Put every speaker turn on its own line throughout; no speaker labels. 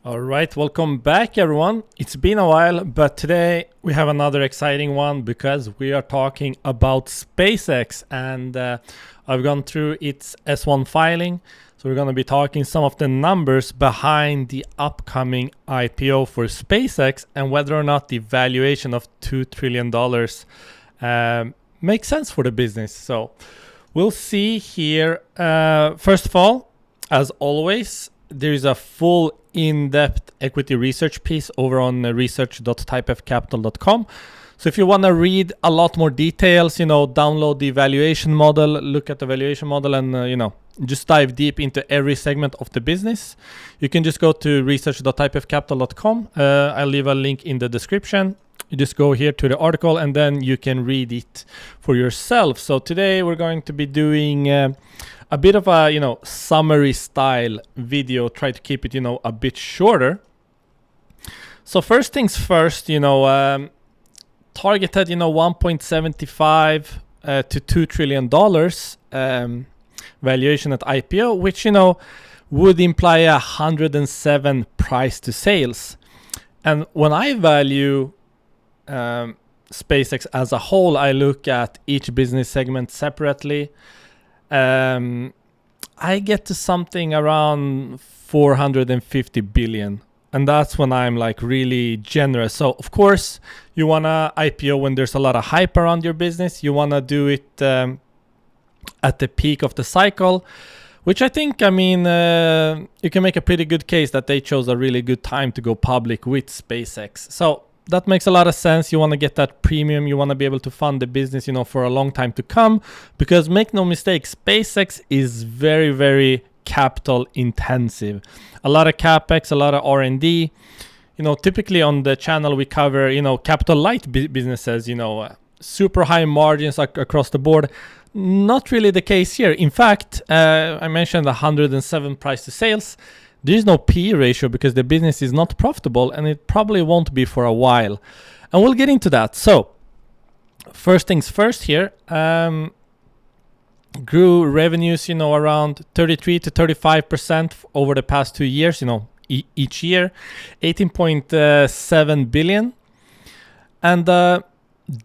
All right, welcome back, everyone. It's been a while, but today we have another exciting one because we are talking about SpaceX, and I've gone through its S1 filing. So we're going to be talking some of the numbers behind the upcoming IPO for SpaceX and whether or not the valuation of $2 trillion makes sense for the business. So we'll see here. First of all, as always, there's a full in-depth equity research piece over on research.typefcapital.com. So if you want to read a lot more details, download the valuation model, look at the valuation model, and just dive deep into every segment of the business, you can just go to research.typefcapital.com. I'll leave a link in the description. You just go here to the article and then you can read it for yourself. So today we're going to be doing a bit of a summary style video. Try to keep it a bit shorter. So first things first, targeted 1.75 to $2 trillion valuation at IPO, which would imply a 107 price to sales. And when I value SpaceX as a whole, I look at each business segment separately. I get to something around 450 billion. And that's when I'm like really generous. So of course you want to IPO when there's a lot of hype around your business. You want to do it at the peak of the cycle, which I think, you can make a pretty good case that they chose a really good time to go public with SpaceX. So that makes a lot of sense. You want to get that premium. You want to be able to fund the business, for a long time to come. Because make no mistake, SpaceX is very, very capital intensive. A lot of Capex, a lot of R&D. Typically on the channel we cover, capital light businesses, super high margins across the board. Not really the case here. In fact, I mentioned 107 price to sales. There is no P ratio because the business is not profitable and it probably won't be for a while. And we'll get into that. So first things first here, grew revenues, around 33 to 35% over the past 2 years, each year, 18.7 billion. And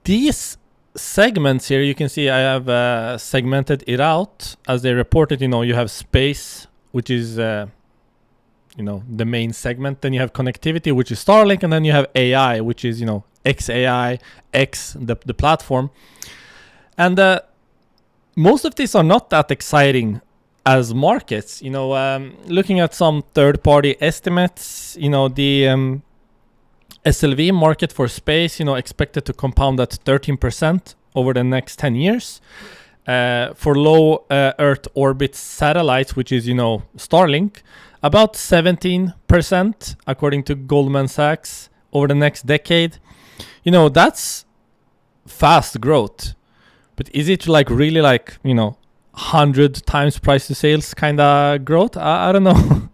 these segments here, you can see I have segmented it out as they reported. You have space, which is the main segment. Then you have connectivity, which is Starlink, and then you have AI, which is XAI, the platform. And most of these are not that exciting as markets. Looking at some third-party estimates, the SLV market for space, expected to compound at 13% over the next 10 years. For low Earth orbit satellites, which is, Starlink, about 17%, according to Goldman Sachs, over the next decade. That's fast growth. But is it really 100 times price to sales kind of growth? I don't know.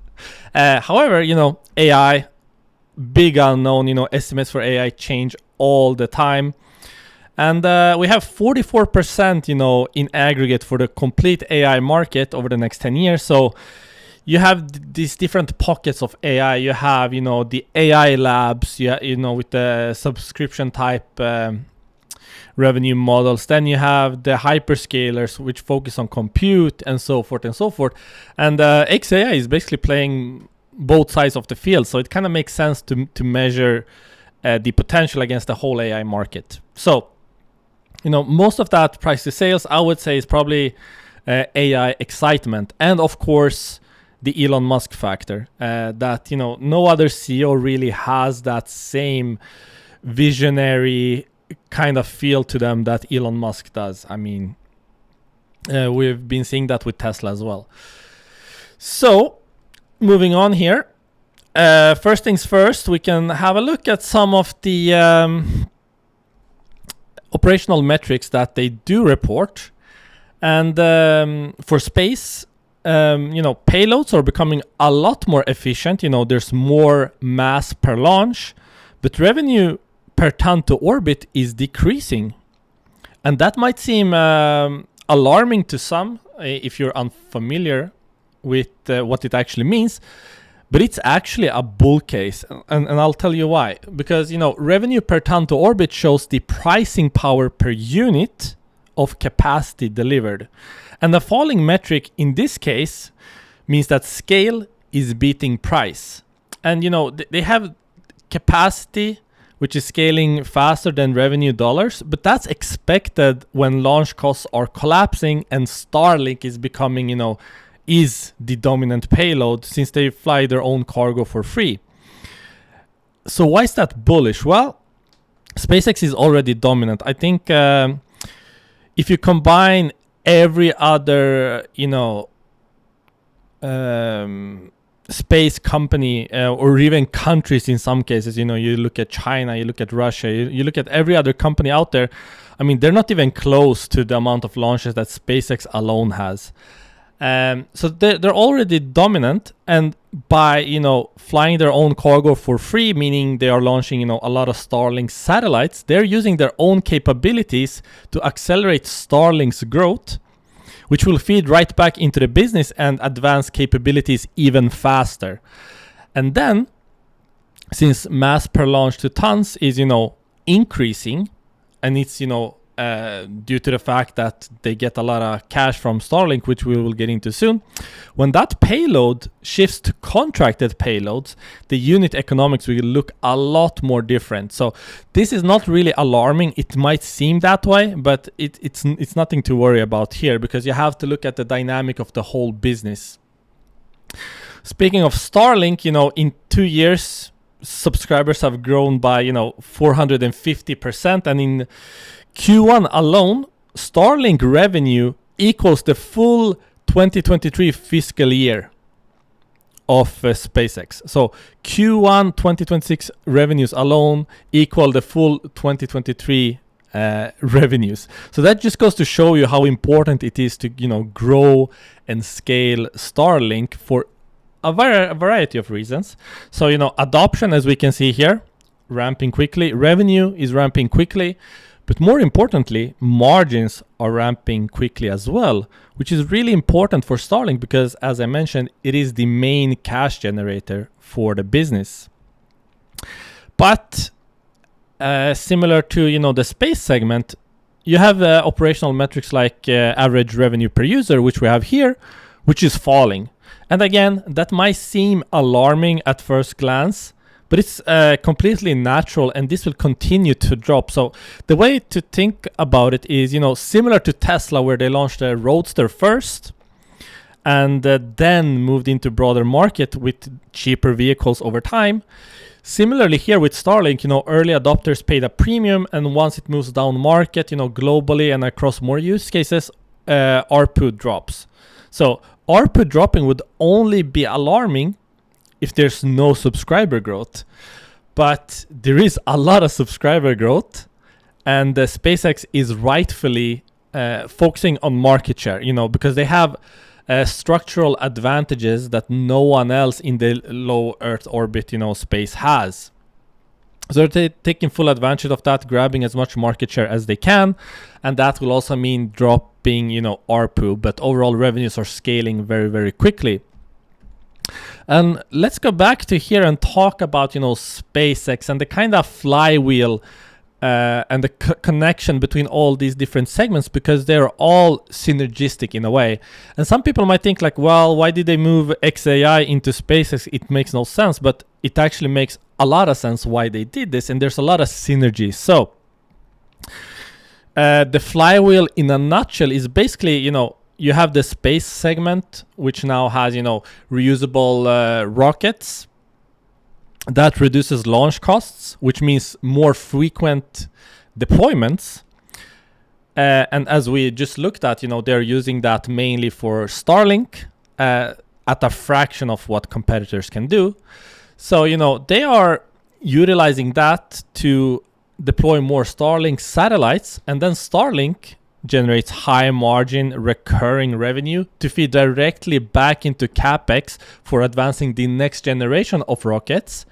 However, AI, big unknown, estimates for AI change all the time. And we have 44%, in aggregate for the complete AI market over the next 10 years. So you have these different pockets of AI. You have, the AI labs, with the subscription type revenue models. Then you have the hyperscalers, which focus on compute and so forth and so forth. And XAI is basically playing both sides of the field. So it kind of makes sense to measure the potential against the whole AI market. So, most of that price to sales, I would say, is probably AI excitement. And of course, the Elon Musk factor, that, no other CEO really has that same visionary kind of feel to them that Elon Musk does. We've been seeing that with Tesla as well. So moving on here, first things first, we can have a look at some of the operational metrics that they do report. And for space, payloads are becoming a lot more efficient. There's more mass per launch, but revenue per ton to orbit is decreasing. And that might seem alarming to some if you're unfamiliar with what it actually means. But it's actually a bull case, and I'll tell you why. Because, revenue per ton to orbit shows the pricing power per unit of capacity delivered. And the falling metric in this case means that scale is beating price. And, they have capacity, which is scaling faster than revenue dollars, but that's expected when launch costs are collapsing and Starlink is becoming, is the dominant payload since they fly their own cargo for free. So why is that bullish? Well, SpaceX is already dominant. I think if you combine every other, space company or even countries in some cases, you look at China, you look at Russia, you look at every other company out there, I mean, they're not even close to the amount of launches that SpaceX alone has. So they're already dominant, and by flying their own cargo for free, meaning they are launching a lot of Starlink satellites, they're using their own capabilities to accelerate Starlink's growth, which will feed right back into the business and advance capabilities even faster. And then, since mass per launch to tons is increasing, and it's due to the fact that they get a lot of cash from Starlink, which we will get into soon. When that payload shifts to contracted payloads, the unit economics will look a lot more different. So this is not really alarming. It might seem that way, but it's nothing to worry about here, because you have to look at the dynamic of the whole business. Speaking of Starlink, in 2 years, subscribers have grown by 450%, and in Q1 alone, Starlink revenue equals the full 2023 fiscal year of SpaceX. So Q1 2026 revenues alone equal the full 2023 revenues. So that just goes to show you how important it is to grow and scale Starlink for a variety of reasons. So adoption, as we can see here, ramping quickly. Revenue is ramping quickly. But more importantly, margins are ramping quickly as well, which is really important for Starlink because, as I mentioned, it is the main cash generator for the business. But similar to the space segment, you have operational metrics like average revenue per user, which we have here, which is falling. And again, that might seem alarming at first glance, but it's completely natural, and this will continue to drop. So the way to think about it is, similar to Tesla, where they launched the Roadster first and then moved into broader market with cheaper vehicles over time. Similarly here with Starlink, early adopters paid a premium, and once it moves down market, globally and across more use cases, ARPU drops. So ARPU dropping would only be alarming if there's no subscriber growth. But there is a lot of subscriber growth, and SpaceX is rightfully focusing on market share, because they have structural advantages that no one else in the low Earth orbit, space has. So they're taking full advantage of that, grabbing as much market share as they can, and that will also mean dropping, ARPU, but overall revenues are scaling very, very quickly. And let's go back to here and talk about, SpaceX and the kind of flywheel and the connection between all these different segments, because they're all synergistic in a way. And some people might think like, well, why did they move XAI into SpaceX? It makes no sense, but it actually makes a lot of sense why they did this, and there's a lot of synergy. So the flywheel in a nutshell is basically, you have the space segment, which now has, reusable rockets. That reduces launch costs, which means more frequent deployments. And as we just looked at, they're using that mainly for Starlink at a fraction of what competitors can do. So, they are utilizing that to deploy more Starlink satellites, and then Starlink generates high margin recurring revenue to feed directly back into Capex for advancing the next generation of rockets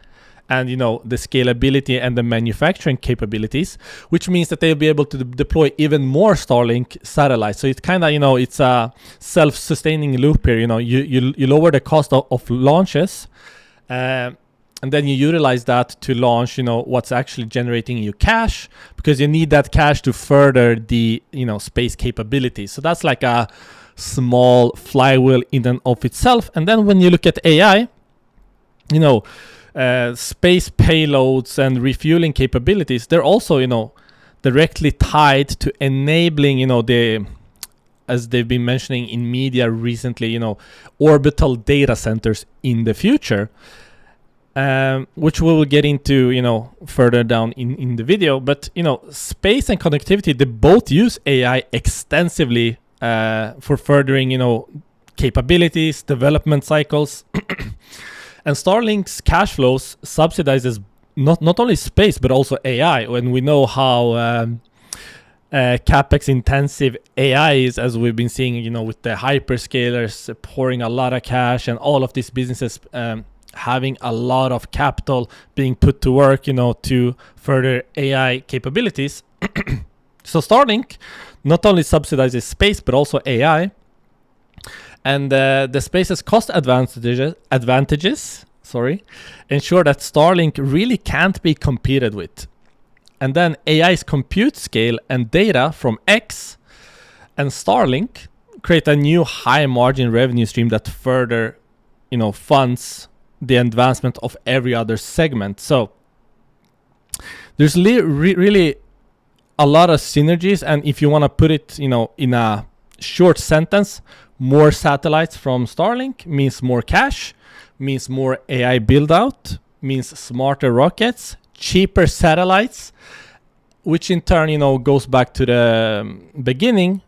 and the scalability and the manufacturing capabilities, which means that they'll be able to deploy even more Starlink satellites. So it's kind of, it's a self-sustaining loop here. You lower the cost of launches, And then you utilize that to launch, what's actually generating you cash, because you need that cash to further the, space capabilities. So that's like a small flywheel in and of itself. And then when you look at AI, space payloads and refueling capabilities, they're also, directly tied to enabling, as they've been mentioning in media recently, orbital data centers in the future. Which we will get into, further down in the video. But, space and connectivity, they both use AI extensively for furthering, capabilities, development cycles. And Starlink's cash flows subsidizes not only space, but also AI. When we know how capex intensive AI is, as we've been seeing, with the hyperscalers pouring a lot of cash and all of these businesses having a lot of capital being put to work, to further AI capabilities. So Starlink not only subsidizes space, but also AI. And the space's cost advantages, ensure that Starlink really can't be competed with. And then AI's compute scale and data from X and Starlink create a new high margin revenue stream that further, funds the advancement of every other segment. So there's really a lot of synergies. And if you want to put it, in a short sentence, more satellites from Starlink means more cash, means more AI build out, means smarter rockets, cheaper satellites, which in turn, goes back to the beginning.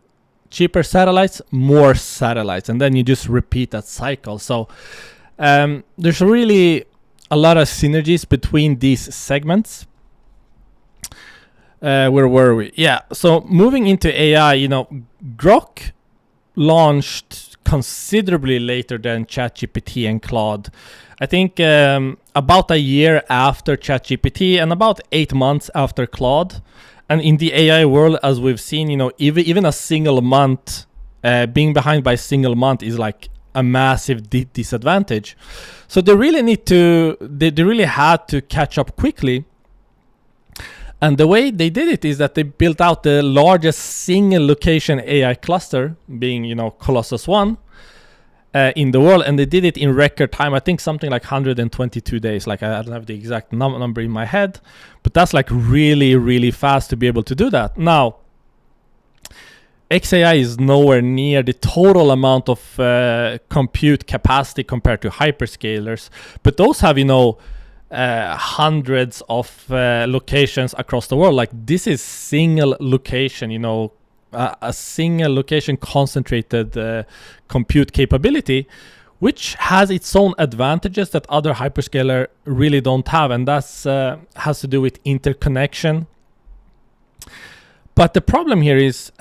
Cheaper satellites, more satellites, and then you just repeat that cycle. So there's really a lot of synergies between these segments. Where were we? Yeah, so moving into AI, Grok launched considerably later than ChatGPT and Claude. I think about a year after ChatGPT and about 8 months after Claude. And in the AI world, as we've seen, even a single month, being behind by a single month is like a massive disadvantage. So they really they really had to catch up quickly. And the way they did it is that they built out the largest single location AI cluster, being, Colossus One, in the world. And they did it in record time. I think something like 122 days. Like, I don't have the exact number in my head, but that's like really, really fast to be able to do that. Now, XAI is nowhere near the total amount of compute capacity compared to hyperscalers, but those have, hundreds of locations across the world. Like, this is single location, a single location concentrated compute capability, which has its own advantages that other hyperscaler really don't have, and that's has to do with interconnection. But the problem here is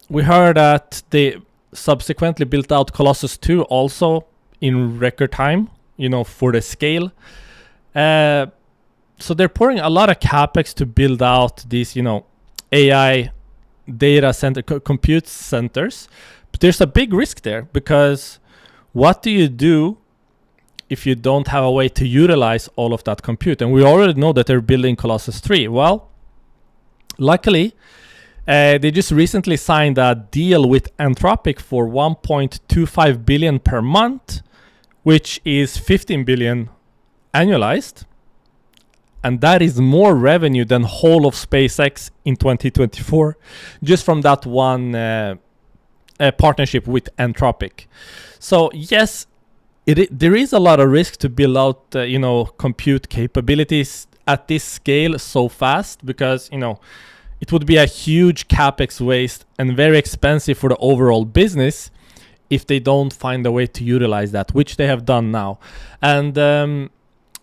we heard that they subsequently built out Colossus 2 also in record time, for the scale. So they're pouring a lot of capex to build out these, AI data center, compute centers. But there's a big risk there, because what do you do if you don't have a way to utilize all of that compute? And we already know that they're building Colossus 3. Well, luckily, they just recently signed a deal with Anthropic for $1.25 billion per month, which is $15 billion annualized. And that is more revenue than whole of SpaceX in 2024, just from that one partnership with Anthropic. So yes, there is a lot of risk to build out, compute capabilities at this scale so fast, because, it would be a huge capex waste and very expensive for the overall business if they don't find a way to utilize that, which they have done now. And the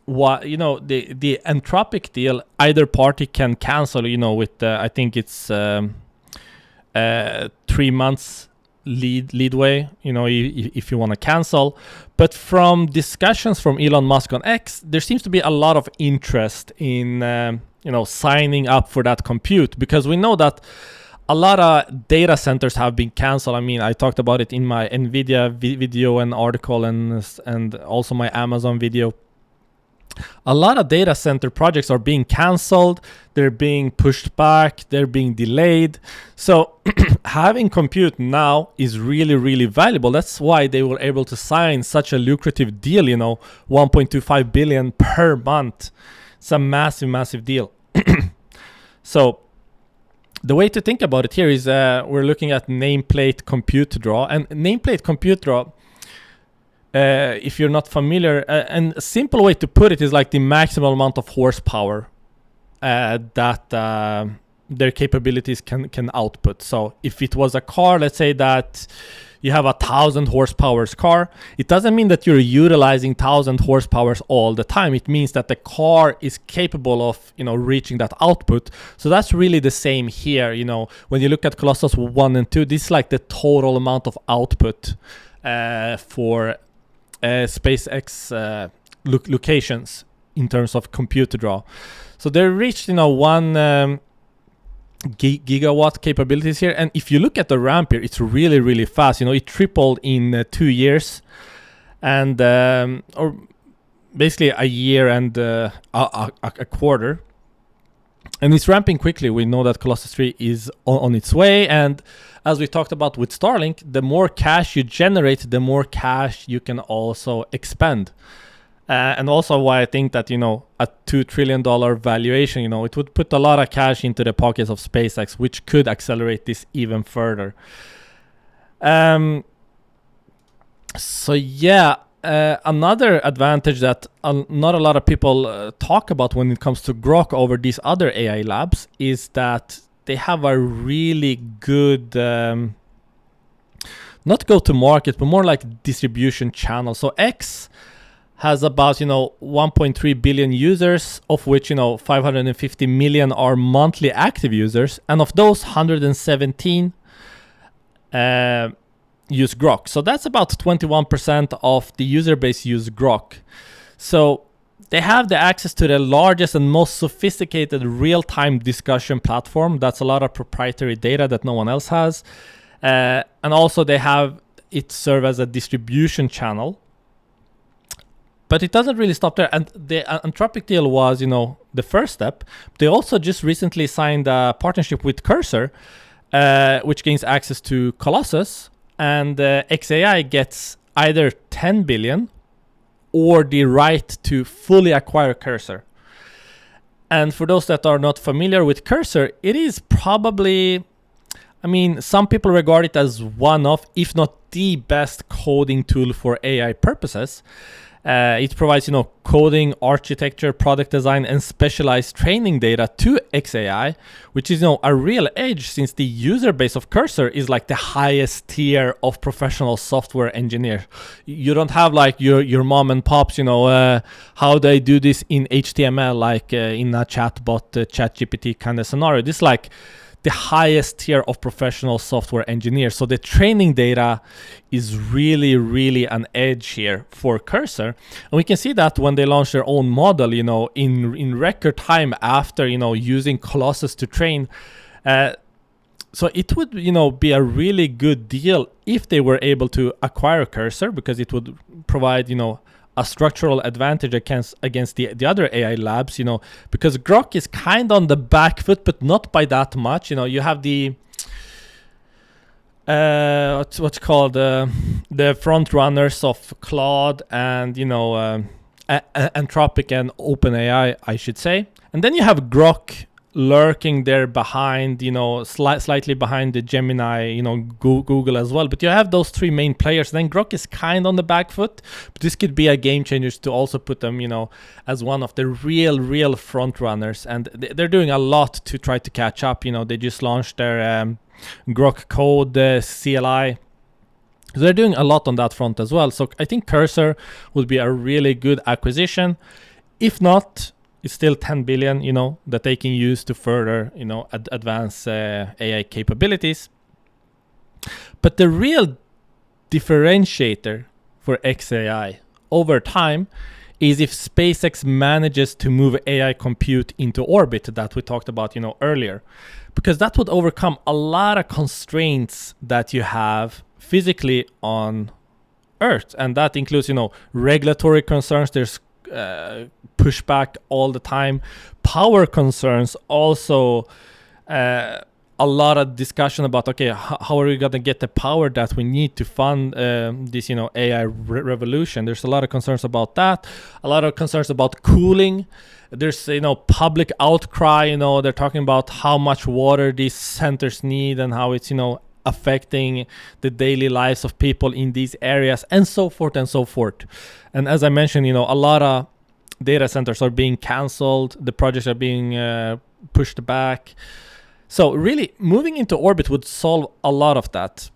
Anthropic deal, either party can cancel, with I think it's 3 months leadway, if you want to cancel. But from discussions from Elon Musk on X, there seems to be a lot of interest in signing up for that compute, because we know that a lot of data centers have been canceled. I mean, I talked about it in my NVIDIA video and article, and also my Amazon video. a lot of data center projects are being canceled, they're being pushed back, they're being delayed. So having compute now is really, really valuable. That's why they were able to sign such a lucrative deal, 1.25 billion per month. It's a massive, massive deal. So the way to think about it here is we're looking at nameplate compute draw. And nameplate compute draw, if you're not familiar, and a simple way to put it is like the maximum amount of horsepower that their capabilities can output. So if it was a car, let's say that you have 1,000 horsepower car, it doesn't mean that you're utilizing 1,000 horsepower all the time. It means that the car is capable of reaching that output. So that's really the same here. When you look at Colossus 1 and 2, this is like the total amount of output for SpaceX locations in terms of compute draw. So they reached 1 gigawatt capabilities here, and if you look at the ramp here, it's really, really fast. It tripled in 2 years, and or basically a year and a quarter, and it's ramping quickly. We know that Colossus 3 is on its way, and as we talked about with Starlink, the more cash you generate, the more cash you can also expend. And also why I think that, a $2 trillion valuation, it would put a lot of cash into the pockets of SpaceX, which could accelerate this even further. So yeah, another advantage that not a lot of people talk about when it comes to Grok over these other AI labs is that they have a really good, not go-to-market, but more like distribution channel. So X has about 1.3 billion users, of which 550 million are monthly active users, and of those 117 use Grok. So that's about 21% of the user base use Grok. So they have the access to the largest and most sophisticated real-time discussion platform. That's a lot of proprietary data that no one else has, and also they have it serve as a distribution channel. But it doesn't really stop there. And the Anthropic deal was, the first step. They also just recently signed a partnership with Cursor, which gains access to Colossus. And XAI gets either 10 billion or the right to fully acquire Cursor. And for those that are not familiar with Cursor, it is probably, some people regard it as one of, if not the best coding tool for AI purposes. It provides, coding, architecture, product design, and specialized training data to XAI, which is, a real edge since the user base of Cursor is like the highest tier of professional software engineer. You don't have like your mom and pops, how they do this in HTML, like in a chatbot, ChatGPT kind of scenario. This is like the highest tier of professional software engineers. So the training data is really, really an edge here for Cursor. And we can see that when they launch their own model, in record time after, using Colossus to train. So it would, be a really good deal if they were able to acquire Cursor, because it would provide, a structural advantage against the other AI labs, because Grok is kind of on the back foot, but not by that much. You have the what's called the front runners of Claude and Anthropic and OpenAI, I should say, and then you have Grok lurking there behind, slightly behind the Gemini, Google as well. But you have those three main players. Then Grok is kind of on the back foot, but this could be a game changer to also put them, as one of the real front runners. And they're doing a lot to try to catch up. They just launched their Grok Code CLI. So they're doing a lot on that front as well. So I think Cursor would be a really good acquisition. If not, it's still 10 billion, that they can use to further, advance AI capabilities. But the real differentiator for XAI over time is if SpaceX manages to move AI compute into orbit that we talked about, earlier, because that would overcome a lot of constraints that you have physically on Earth, and that includes, regulatory concerns. There's pushback all the time. Power concerns also. A lot of discussion about, okay, how are we going to get the power that we need to fund this, AI revolution? There's a lot of concerns about that. A lot of concerns about cooling. There's, public outcry. They're talking about how much water these centers need and how it's, affecting the daily lives of people in these areas, and so forth and so forth. And as I mentioned, a lot of data centers are being canceled. The projects are being pushed back. So really, moving into orbit would solve a lot of that.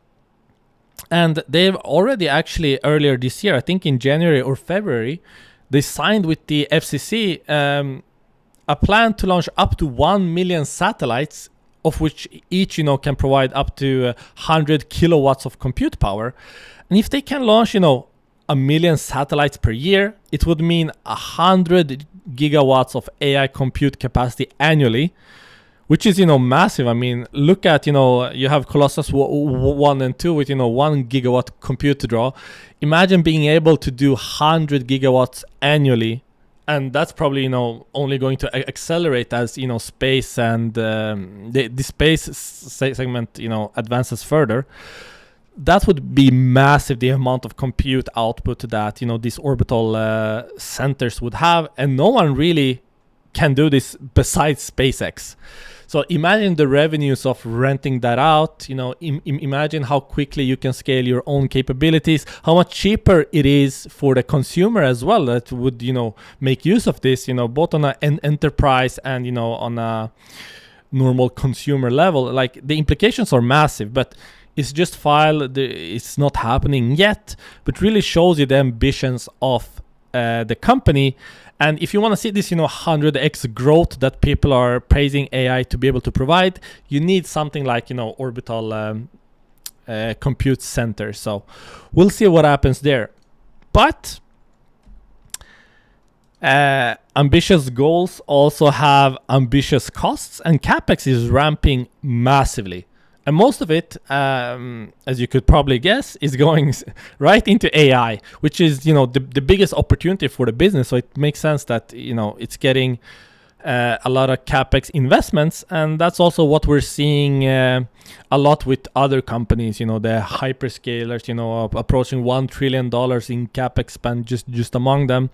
And they've already actually earlier this year, I think in January or February, they signed with the FCC a plan to launch up to 1 million satellites, of which each, can provide up to 100 kilowatts of compute power. And if they can launch, 1 million satellites per year, it would mean 100 gigawatts of AI compute capacity annually, which is, massive. I mean, look at, you have Colossus 1 and 2 with, 1 gigawatt compute to draw. Imagine being able to do 100 gigawatts annually. And that's probably, only going to accelerate as, space and the space segment, advances further. That would be massive, the amount of compute output that, these orbital centers would have. And no one really can do this besides SpaceX. So imagine the revenues of renting that out. Imagine how quickly you can scale your own capabilities, how much cheaper it is for the consumer as well that would, make use of this, both on an enterprise and, on a normal consumer level. Like, the implications are massive, but it's just it's not happening yet, but really shows you the ambitions of the company. And if you want to see this, 100x growth that people are praising AI to be able to provide, you need something like, orbital compute center. So we'll see what happens there. But ambitious goals also have ambitious costs, and Capex is ramping massively. And most of it, as you could probably guess, is going right into AI, which is, the biggest opportunity for the business. So it makes sense that, it's getting a lot of Capex investments. And that's also what we're seeing a lot with other companies, the hyperscalers, approaching $1 trillion in Capex spend just among them.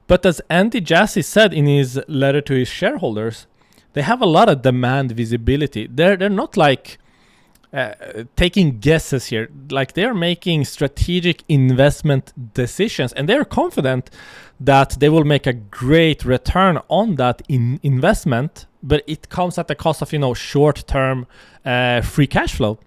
But as Andy Jassy said in his letter to his shareholders, they have a lot of demand visibility. They're not like taking guesses here. Like, they're making strategic investment decisions, and they're confident that they will make a great return on that investment, but it comes at the cost of, short-term free cash flow.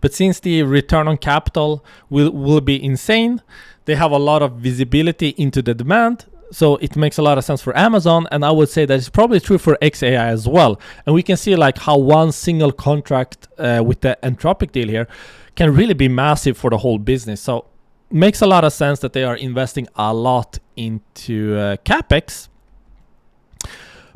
But since the return on capital will be insane, they have a lot of visibility into the demand. So it makes a lot of sense for Amazon, and I would say that it's probably true for XAI as well. And we can see like how one single contract with the Anthropic deal here can really be massive for the whole business. So it makes a lot of sense that they are investing a lot into Capex.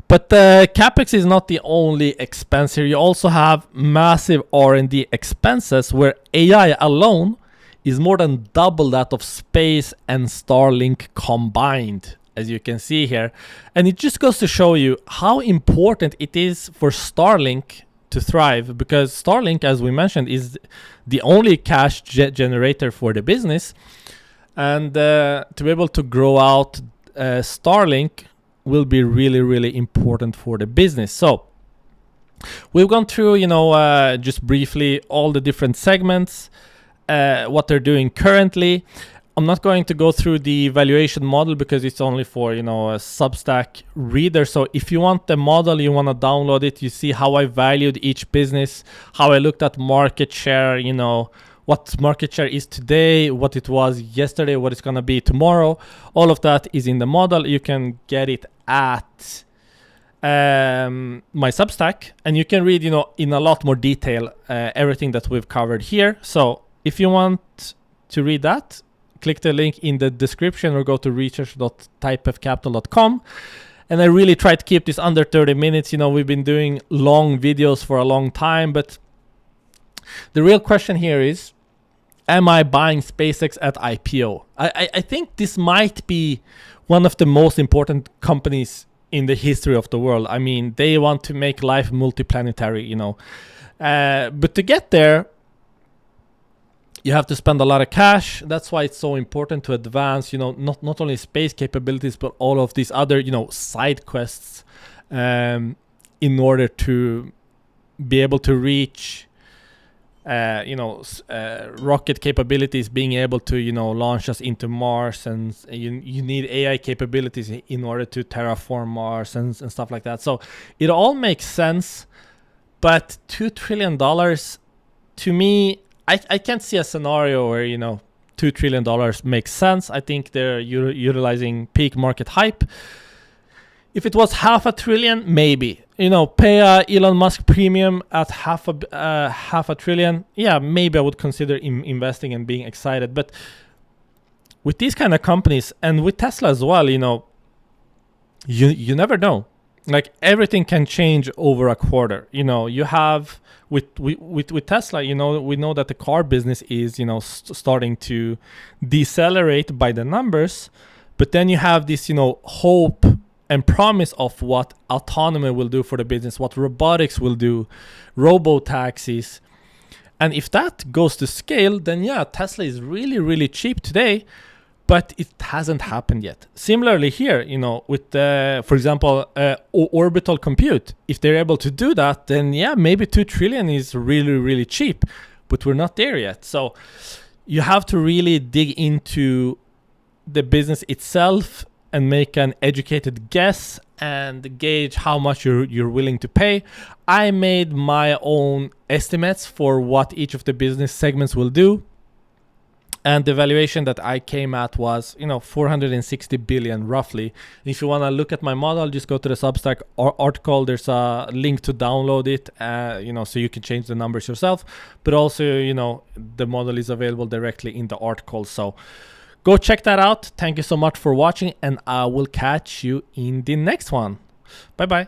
But Capex is not the only expense here. You also have massive R&D expenses where AI alone is more than double that of space and Starlink combined, as you can see here. And it just goes to show you how important it is for Starlink to thrive, because Starlink, as we mentioned, is the only cash generator for the business. And to be able to grow out Starlink will be really, really important for the business. So we've gone through, just briefly all the different segments, what they're doing currently. I'm not going to go through the valuation model because it's only for, a Substack reader. So if you want the model, you want to download it. You see how I valued each business, how I looked at market share, what market share is today, what it was yesterday, what it's going to be tomorrow. All of that is in the model. You can get it at my Substack, and you can read, in a lot more detail, everything that we've covered here. So if you want to read that, click the link in the description or go to research.typefcapital.com. And I really try to keep this under 30 minutes. We've been doing long videos for a long time, but the real question here is, am I buying SpaceX at IPO? I think this might be one of the most important companies in the history of the world. I mean, they want to make life multiplanetary, but to get there, you have to spend a lot of cash. That's why it's so important to advance, not only space capabilities, but all of these other, side quests, in order to be able to reach, rocket capabilities, being able to, launch us into Mars, and you need AI capabilities in order to terraform Mars and stuff like that. So it all makes sense, but $2 trillion, to me, I can't see a scenario where, $2 trillion makes sense. I think they're utilizing peak market hype. If it was $500 billion, maybe. Pay a Elon Musk premium at $500 billion. Yeah, maybe I would consider investing and being excited. But with these kind of companies, and with Tesla as well, you never know. Like, everything can change over a quarter. You have with Tesla, we know that the car business is, starting to decelerate by the numbers. But then you have this, hope and promise of what autonomy will do for the business, what robotics will do, robo-taxis. And if that goes to scale, then yeah, Tesla is really, really cheap today, but it hasn't happened yet. Similarly here, with, for example, Orbital compute, if they're able to do that, then yeah, maybe 2 trillion is really, really cheap, but we're not there yet. So you have to really dig into the business itself and make an educated guess and gauge how much you're willing to pay. I made my own estimates for what each of the business segments will do. And the valuation that I came at was, 460 billion roughly. If you want to look at my model, just go to the Substack article. There's a link to download it, so you can change the numbers yourself. But also, the model is available directly in the article. So go check that out. Thank you so much for watching, and I will catch you in the next one. Bye-bye.